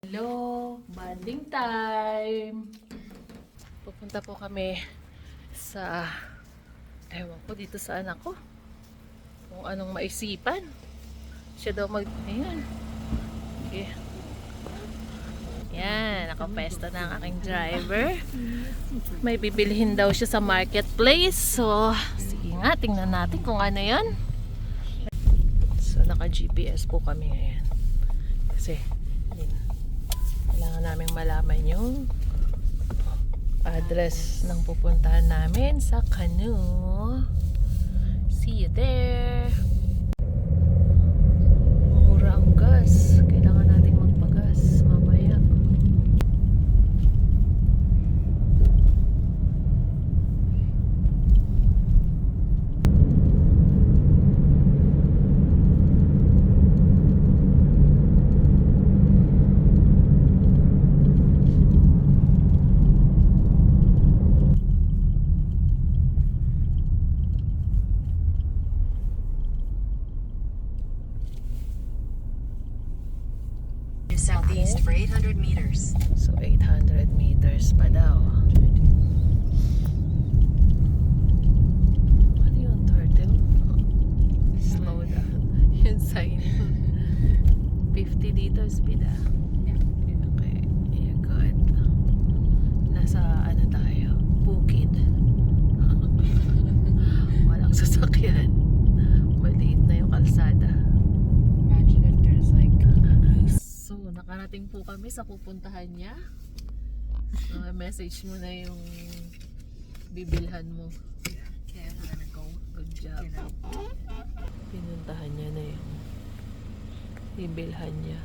Hello, bonding time. Pupunta po kami sa ewan ko dito sa anak ko. Kung anong maisipan. Siya daw ayan. Okay. Yan, nakapesto na ang aking driver. May bibilihin daw siya sa marketplace. So, sige nga, tingnan natin kung ano yan. So, naka-GPS po kami ngayon. Kasi, kailangan namin malaman yung address ng pupuntahan namin sa Canoe. See you there. Mura ang gas. Kailangan nating magpagas mamaya. Southeast for 800 meters. So 800 meters pa daw. Ano yung turtle? Slow down. Yung sign. 50 dito speed ah. Okay. Yeah, good. Nasa ano tayo? Bukid. Walang sasakyan. Maliit na yung kalsada. Imagine if there's like So, nakarating po kami sa pupuntahan niya. So, message mo na yung bibilhan mo. okay, I'm gonna go. Good job. You know. Pinuntahan niya na yung bibilhan niya.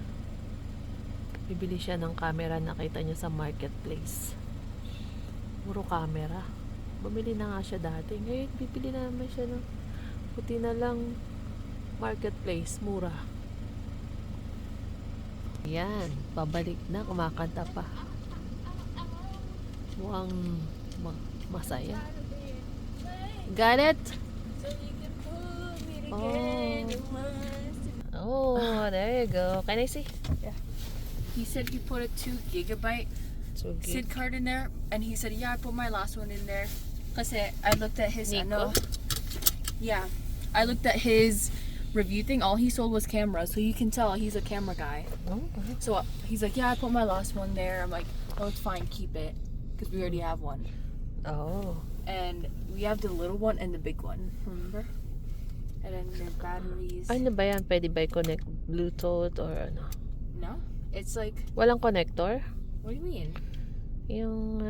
Bibili siya ng camera, nakita niya sa marketplace. Puro camera. Bumili na nga siya dati. Ngayon, bibili na naman siya ng puti na lang marketplace. Mura. Yan, pabalik na, kumakanta pa. Mukhang masaya. Got it? Oh, there you go. Can I see? Yeah. He said he put a 2 gigabyte So SID card in there, and he said, yeah, I put my last one in there. Cause I looked at his, Nico? yeah, I looked at his review thing. All he sold was cameras, so you can tell he's a camera guy. Oh, So he's like, yeah, I put my last one there. I'm like, oh, it's fine, keep it, cause we already have one, oh. and we have the little one and the big one. Remember? And then the batteries. Ano ba yan? Pwede ba i-connect Bluetooth or ano? No, it's like, Walang connector? what do you mean? Yung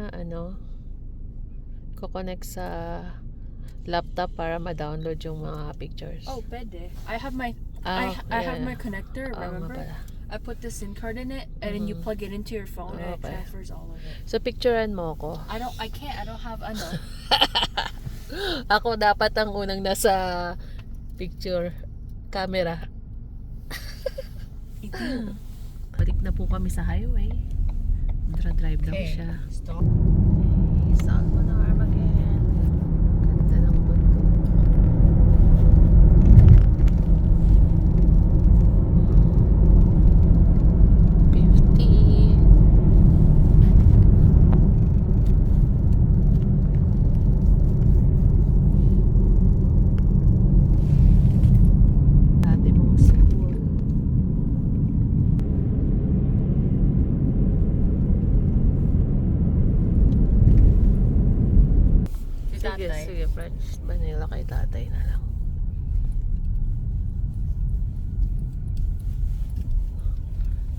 ko-connect sa laptop para ma-download yung mga pictures. Oh, pwede. I have my Ah, I have yeah. my connector, Oo nga remember? pala. I put the SIM card in it, and then you plug it into your phone, and it Okay. transfers all of it. So, picturean mo ako. I don't have ano. Ako dapat ang unang nasa picture camera. Balik na po kami sa highway. Drive daw siya. Stop. Hey, Salmon Armageddon. Ganda ng bundok. Dati mong school. Sige, Tatay. sige, friends. Manila kay tatay na lang.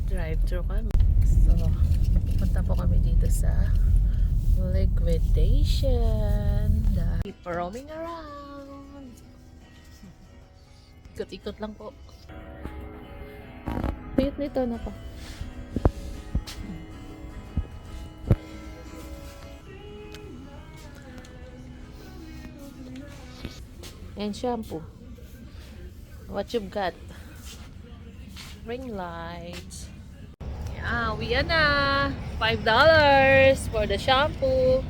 Drive-thru kami. So, punta po kami dito sa liquidation. Keep roaming around. Ikot-ikot lang po. Payot nito na po. And shampoo. What you've got? Ring lights. Yeah, uwi na. $5 for the shampoo.